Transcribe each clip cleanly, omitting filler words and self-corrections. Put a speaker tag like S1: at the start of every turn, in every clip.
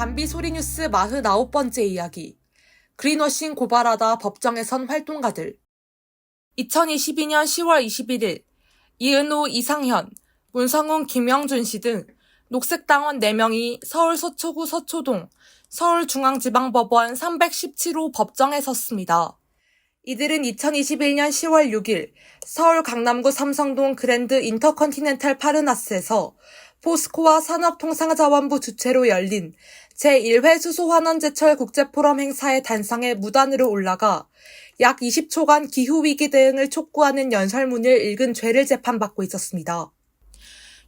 S1: 담비 소리뉴스 49번째 이야기. 그린워싱 고발하다 법정에 선 활동가들. 2022년 10월 21일 이은호, 이상현, 문성훈, 김영준 씨 등 녹색당원 4명이 서울 서초구 서초동 서울중앙지방법원 317호 법정에 섰습니다. 이들은 2021년 10월 6일 서울 강남구 삼성동 그랜드 인터컨티넨탈 파르나스에서 포스코와 산업통상자원부 주최로 열린 제1회 수소환원제철 국제포럼 행사의 단상에 무단으로 올라가 약 20초간 기후위기 대응을 촉구하는 연설문을 읽은 죄를 재판받고 있었습니다.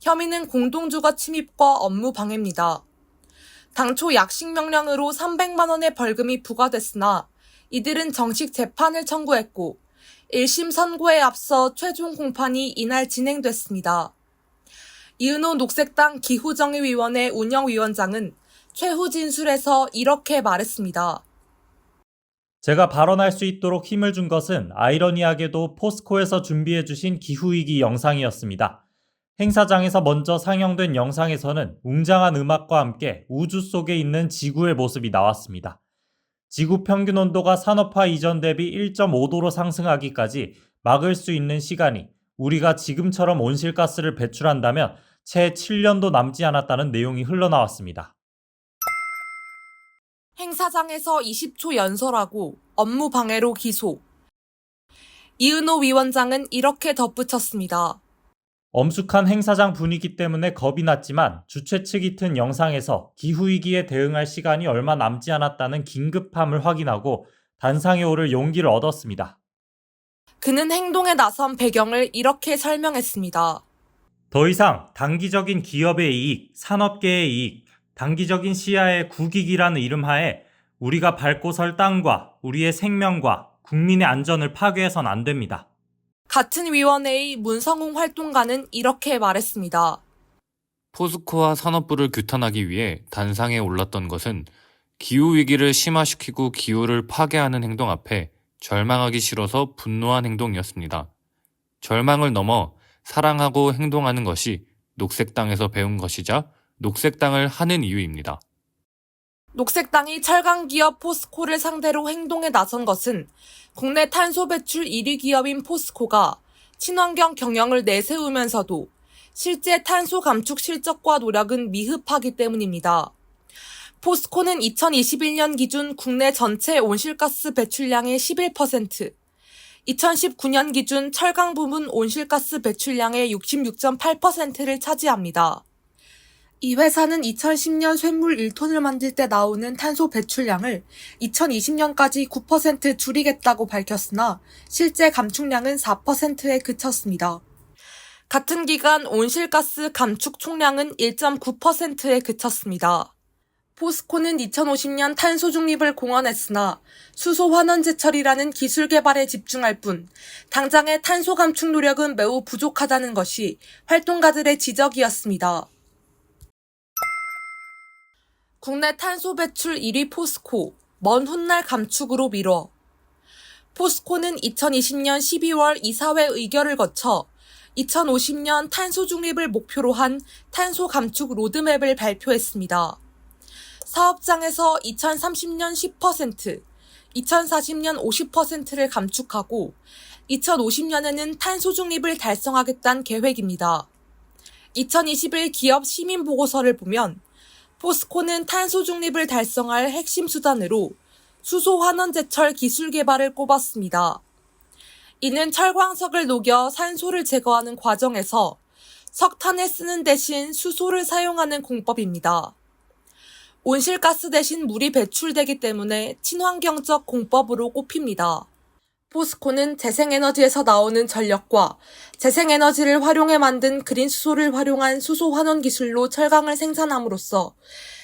S1: 혐의는 공동주거 침입과 업무 방해입니다. 당초 약식 명령으로 300만 원의 벌금이 부과됐으나 이들은 정식 재판을 청구했고 1심 선고에 앞서 최종 공판이 이날 진행됐습니다. 이은호 녹색당 기후정의위원회 운영위원장은 최후 진술에서 이렇게 말했습니다.
S2: 제가 발언할 수 있도록 힘을 준 것은 아이러니하게도 포스코에서 준비해주신 기후위기 영상이었습니다. 행사장에서 먼저 상영된 영상에서는 웅장한 음악과 함께 우주 속에 있는 지구의 모습이 나왔습니다. 지구 평균 온도가 산업화 이전 대비 1.5도로 상승하기까지 막을 수 있는 시간이 우리가 지금처럼 온실가스를 배출한다면 채 7년도 남지 않았다는 내용이 흘러나왔습니다.
S1: 행사장에서 20초 연설하고 업무 방해로 기소. 이은호 위원장은 이렇게 덧붙였습니다.
S2: 엄숙한 행사장 분위기 때문에 겁이 났지만 주최 측이 튼 영상에서 기후위기에 대응할 시간이 얼마 남지 않았다는 긴급함을 확인하고 단상에 오를 용기를 얻었습니다.
S1: 그는 행동에 나선 배경을 이렇게 설명했습니다.
S2: 더 이상 단기적인 기업의 이익, 산업계의 이익, 단기적인 시야의 국익이라는 이름하에 우리가 밟고 설 땅과 우리의 생명과 국민의 안전을 파괴해선 안 됩니다.
S1: 같은 위원회의 문성웅 활동가는 이렇게 말했습니다.
S3: 포스코와 산업부를 규탄하기 위해 단상에 올랐던 것은 기후위기를 심화시키고 기후를 파괴하는 행동 앞에 절망하기 싫어서 분노한 행동이었습니다. 절망을 넘어 사랑하고 행동하는 것이 녹색당에서 배운 것이자 녹색당을 하는 이유입니다.
S1: 녹색당이 철강기업 포스코를 상대로 행동에 나선 것은 국내 탄소 배출 1위 기업인 포스코가 친환경 경영을 내세우면서도 실제 탄소 감축 실적과 노력은 미흡하기 때문입니다. 포스코는 2021년 기준 국내 전체 온실가스 배출량의 11%, 2019년 기준 철강 부문 온실가스 배출량의 66.8%를 차지합니다. 이 회사는 2010년 쇳물 1톤을 만들 때 나오는 탄소 배출량을 2020년까지 9% 줄이겠다고 밝혔으나 실제 감축량은 4%에 그쳤습니다. 같은 기간 온실가스 감축 총량은 1.9%에 그쳤습니다. 포스코는 2050년 탄소 중립을 공언했으나 수소 환원제철이라는 기술 개발에 집중할 뿐 당장의 탄소 감축 노력은 매우 부족하다는 것이 활동가들의 지적이었습니다. 국내 탄소 배출 1위 포스코, 먼 훗날 감축으로 미뤄. 포스코는 2020년 12월 이사회 의결을 거쳐 2050년 탄소 중립을 목표로 한 탄소 감축 로드맵을 발표했습니다. 사업장에서 2030년 10%, 2040년 50%를 감축하고 2050년에는 탄소 중립을 달성하겠다는 계획입니다. 2021 기업 시민 보고서를 보면 포스코는 탄소 중립을 달성할 핵심 수단으로 수소 환원제철 기술 개발을 꼽았습니다. 이는 철광석을 녹여 산소를 제거하는 과정에서 석탄을 쓰는 대신 수소를 사용하는 공법입니다. 온실가스 대신 물이 배출되기 때문에 친환경적 공법으로 꼽힙니다. 포스코는 재생에너지에서 나오는 전력과 재생에너지를 활용해 만든 그린 수소를 활용한 수소 환원 기술로 철강을 생산함으로써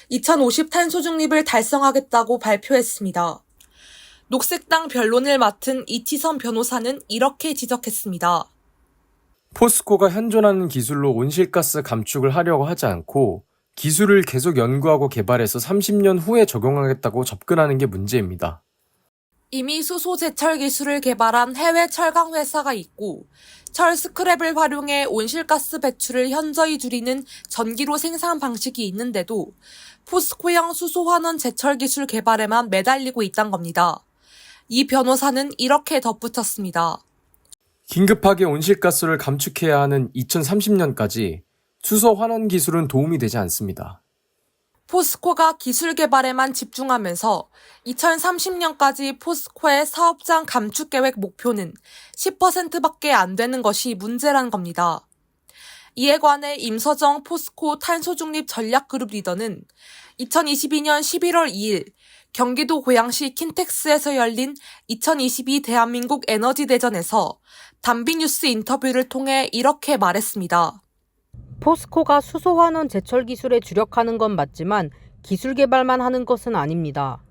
S1: 2050 탄소 중립을 달성하겠다고 발표했습니다. 녹색당 변론을 맡은 이치선 변호사는 이렇게 지적했습니다.
S4: 포스코가 현존하는 기술로 온실가스 감축을 하려고 하지 않고 기술을 계속 연구하고 개발해서 30년 후에 적용하겠다고 접근하는 게 문제입니다.
S1: 이미 수소 제철 기술을 개발한 해외 철강 회사가 있고 철 스크랩을 활용해 온실가스 배출을 현저히 줄이는 전기로 생산 방식이 있는데도 포스코형 수소 환원 제철 기술 개발에만 매달리고 있단 겁니다. 이 변호사는 이렇게 덧붙였습니다.
S4: 긴급하게 온실가스를 감축해야 하는 2030년까지 수소 환원 기술은 도움이 되지 않습니다.
S1: 포스코가 기술 개발에만 집중하면서 2030년까지 포스코의 사업장 감축 계획 목표는 10%밖에 안 되는 것이 문제란 겁니다. 이에 관해 임서정 포스코 탄소중립 전략그룹 리더는 2022년 11월 2일 경기도 고양시 킨텍스에서 열린 2022 대한민국 에너지 대전에서 담비뉴스 인터뷰를 통해 이렇게 말했습니다.
S5: 포스코가 수소 환원 제철 기술에 주력하는 건 맞지만 기술 개발만 하는 것은 아닙니다.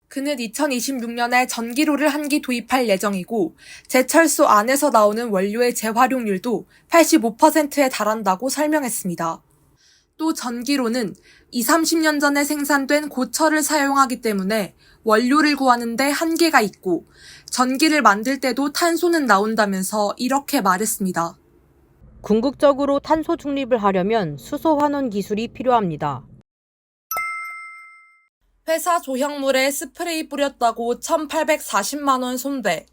S1: 그는 2026년에 전기로를 한 기 도입할 예정이고 제철소 안에서 나오는 원료의 재활용률도 85%에 달한다고 설명했습니다. 또 전기로는 20-30년 전에 생산된 고철을 사용하기 때문에 원료를 구하는 데 한계가 있고 전기를 만들 때도 탄소는 나온다면서 이렇게 말했습니다.
S5: 궁극적으로 탄소 중립을 하려면 수소 환원 기술이 필요합니다.
S1: 회사 조형물에 스프레이 뿌렸다고 1,840만 원 손배.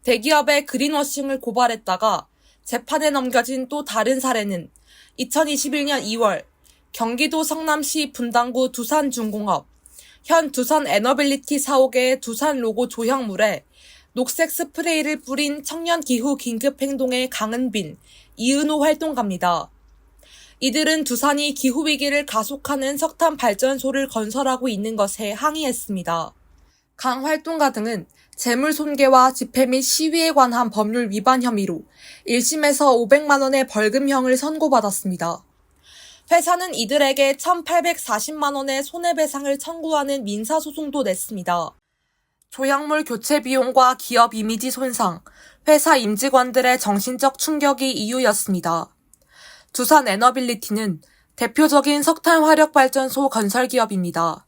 S1: 대기업의 그린워싱을 고발했다가 재판에 넘겨진 또 다른 사례는 2021년 2월 경기도 성남시 분당구 두산중공업, 현 두산에너빌리티 사옥의 두산 로고 조형물에 녹색 스프레이를 뿌린 청년기후 긴급행동의 강은빈, 이은호 활동가입니다. 이들은 두산이 기후위기를 가속하는 석탄 발전소를 건설하고 있는 것에 항의했습니다. 강 활동가 등은 재물손괴와 집회 및 시위에 관한 법률 위반 혐의로 1심에서 500만 원의 벌금형을 선고받았습니다. 회사는 이들에게 1,840만 원의 손해배상을 청구하는 민사소송도 냈습니다. 조형물 교체 비용과 기업 이미지 손상, 회사 임직원들의 정신적 충격이 이유였습니다. 두산에너빌리티는 대표적인 석탄 화력발전소 건설기업입니다.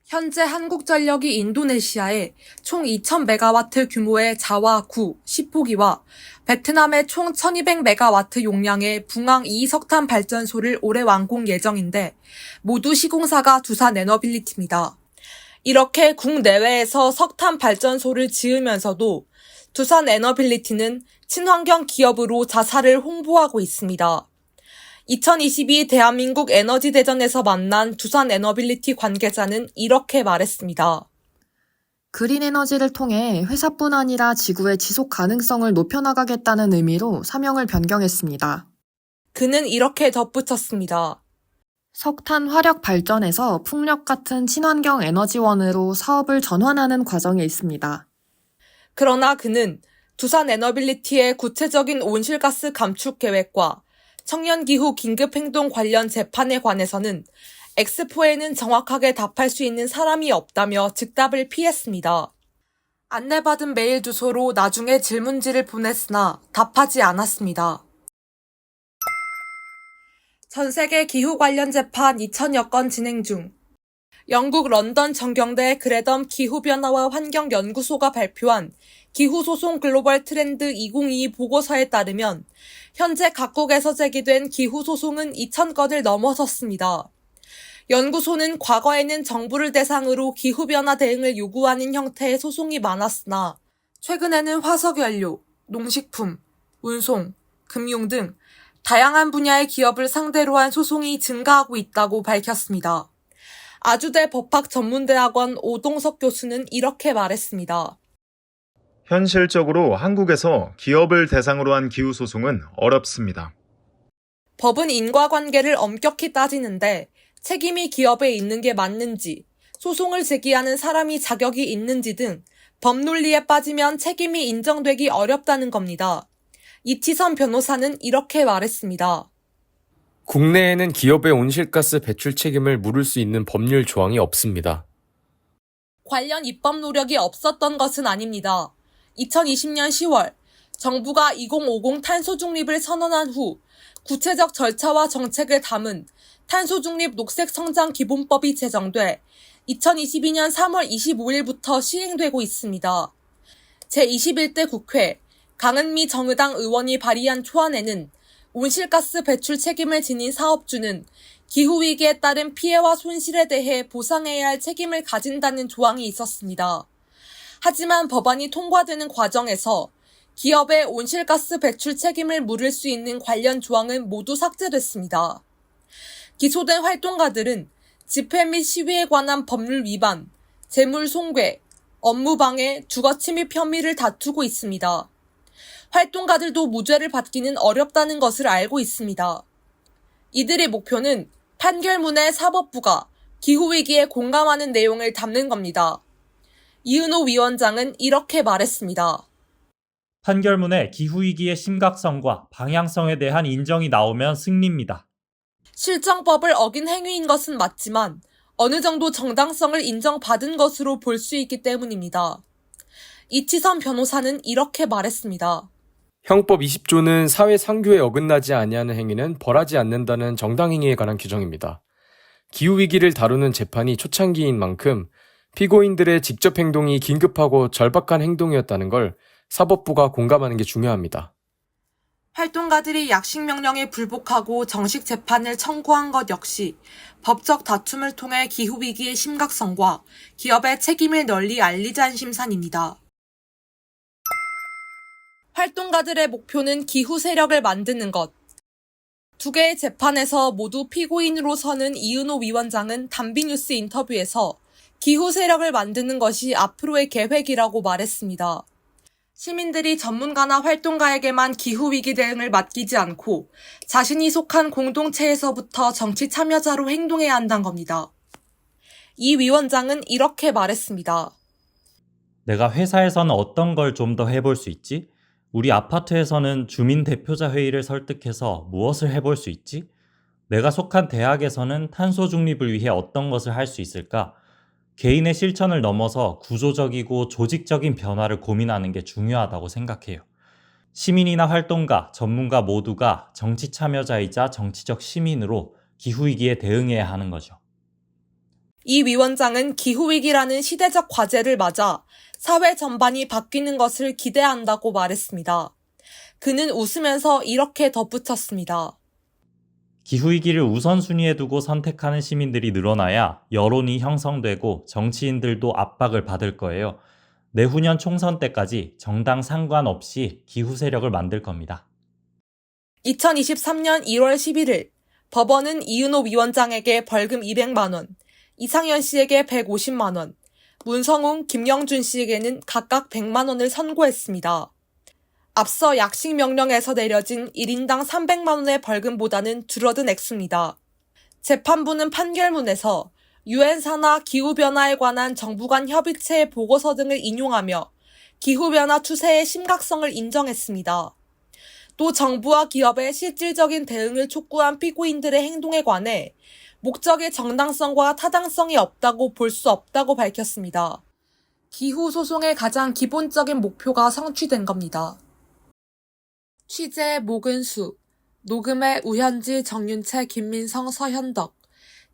S1: 현재 한국전력이 인도네시아에 총 2,000메가와트 규모의 자와 9, 10호기와 베트남의 총 1,200메가와트 용량의 붕앙 2석탄 발전소를 올해 완공 예정인데 모두 시공사가 두산에너빌리티입니다. 이렇게 국내외에서 석탄 발전소를 지으면서도 두산에너빌리티는 친환경 기업으로 자사를 홍보하고 있습니다. 2022 대한민국 에너지 대전에서 만난 두산에너빌리티 관계자는 이렇게 말했습니다.
S6: 그린 에너지를 통해 회사뿐 아니라 지구의 지속 가능성을 높여나가겠다는 의미로 사명을 변경했습니다.
S1: 그는 이렇게 덧붙였습니다.
S6: 석탄 화력 발전에서 풍력 같은 친환경 에너지원으로 사업을 전환하는 과정에 있습니다.
S1: 그러나 그는 두산에너빌리티의 구체적인 온실가스 감축 계획과 청년기후 긴급행동 관련 재판에 관해서는 엑스포에는 정확하게 답할 수 있는 사람이 없다며 즉답을 피했습니다. 안내받은 메일 주소로 나중에 질문지를 보냈으나 답하지 않았습니다. 전세계 기후 관련 재판 2,000여 건 진행 중. 영국 런던 정경대 그레덤 기후변화와 환경연구소가 발표한 기후소송 글로벌 트렌드 2022 보고서에 따르면 현재 각국에서 제기된 기후소송은 2,000건을 넘어섰습니다. 연구소는 과거에는 정부를 대상으로 기후변화 대응을 요구하는 형태의 소송이 많았으나 최근에는 화석연료, 농식품, 운송, 금융 등 다양한 분야의 기업을 상대로 한 소송이 증가하고 있다고 밝혔습니다. 아주대 법학전문대학원 오동석 교수는 이렇게 말했습니다.
S7: 현실적으로 한국에서 기업을 대상으로 한 기후소송은 어렵습니다.
S1: 법은 인과관계를 엄격히 따지는데 책임이 기업에 있는 게 맞는지, 소송을 제기하는 사람이 자격이 있는지 등 법 논리에 빠지면 책임이 인정되기 어렵다는 겁니다. 이치선 변호사는 이렇게 말했습니다.
S4: 국내에는 기업의 온실가스 배출 책임을 물을 수 있는 법률 조항이 없습니다.
S1: 관련 입법 노력이 없었던 것은 아닙니다. 2020년 10월 정부가 2050 탄소 중립을 선언한 후 구체적 절차와 정책을 담은 탄소 중립 녹색 성장 기본법이 제정돼 2022년 3월 25일부터 시행되고 있습니다. 제21대 국회 강은미 정의당 의원이 발의한 초안에는 온실가스 배출 책임을 지닌 사업주는 기후위기에 따른 피해와 손실에 대해 보상해야 할 책임을 가진다는 조항이 있었습니다. 하지만 법안이 통과되는 과정에서 기업의 온실가스 배출 책임을 물을 수 있는 관련 조항은 모두 삭제됐습니다. 기소된 활동가들은 집회 및 시위에 관한 법률 위반, 재물 손괴, 업무방해, 주거침입 혐의를 다투고 있습니다. 활동가들도 무죄를 받기는 어렵다는 것을 알고 있습니다. 이들의 목표는 판결문에 사법부가 기후위기에 공감하는 내용을 담는 겁니다. 이은호 위원장은 이렇게 말했습니다.
S2: 판결문에 기후위기의 심각성과 방향성에 대한 인정이 나오면 승리입니다.
S1: 실정법을 어긴 행위인 것은 맞지만 어느 정도 정당성을 인정받은 것으로 볼 수 있기 때문입니다. 이치선 변호사는 이렇게 말했습니다.
S4: 형법 20조는 사회 상규에 어긋나지 아니하는 행위는 벌하지 않는다는 정당행위에 관한 규정입니다. 기후위기를 다루는 재판이 초창기인 만큼 피고인들의 직접 행동이 긴급하고 절박한 행동이었다는 걸 사법부가 공감하는 게 중요합니다.
S1: 활동가들이 약식 명령에 불복하고 정식 재판을 청구한 것 역시 법적 다툼을 통해 기후위기의 심각성과 기업의 책임을 널리 알리자는 심산입니다. 활동가들의 목표는 기후 세력을 만드는 것. 두 개의 재판에서 모두 피고인으로 서는 이은호 위원장은 단비뉴스 인터뷰에서 기후 세력을 만드는 것이 앞으로의 계획이라고 말했습니다. 시민들이 전문가나 활동가에게만 기후위기 대응을 맡기지 않고 자신이 속한 공동체에서부터 정치 참여자로 행동해야 한다는 겁니다. 이 위원장은 이렇게 말했습니다.
S2: 내가 회사에서는 어떤 걸 좀 더 해볼 수 있지? 우리 아파트에서는 주민 대표자 회의를 설득해서 무엇을 해볼 수 있지? 내가 속한 대학에서는 탄소 중립을 위해 어떤 것을 할 수 있을까? 개인의 실천을 넘어서 구조적이고 조직적인 변화를 고민하는 게 중요하다고 생각해요. 시민이나 활동가, 전문가 모두가 정치 참여자이자 정치적 시민으로 기후위기에 대응해야 하는 거죠.
S1: 이 위원장은 기후위기라는 시대적 과제를 맞아 사회 전반이 바뀌는 것을 기대한다고 말했습니다. 그는 웃으면서 이렇게 덧붙였습니다.
S2: 기후위기를 우선순위에 두고 선택하는 시민들이 늘어나야 여론이 형성되고 정치인들도 압박을 받을 거예요. 내후년 총선 때까지 정당 상관없이 기후 세력을 만들 겁니다.
S1: 2023년 1월 11일 법원은 이은호 위원장에게 벌금 200만 원, 이상현 씨에게 150만 원, 문성웅, 김영준 씨에게는 각각 100만 원을 선고했습니다. 앞서 약식 명령에서 내려진 1인당 300만 원의 벌금보다는 줄어든 액수입니다. 재판부는 판결문에서 유엔 산하 기후변화에 관한 정부 간 협의체의 보고서 등을 인용하며 기후변화 추세의 심각성을 인정했습니다. 또 정부와 기업의 실질적인 대응을 촉구한 피고인들의 행동에 관해 목적의 정당성과 타당성이 없다고 볼 수 없다고 밝혔습니다. 기후소송의 가장 기본적인 목표가 성취된 겁니다. 취재 모근수, 녹음의 우현지, 정윤채, 김민성, 서현덕,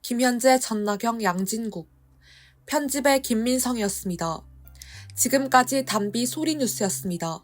S1: 김현재, 전나경, 양진국, 편집의 김민성이었습니다. 지금까지 단비 소리뉴스였습니다.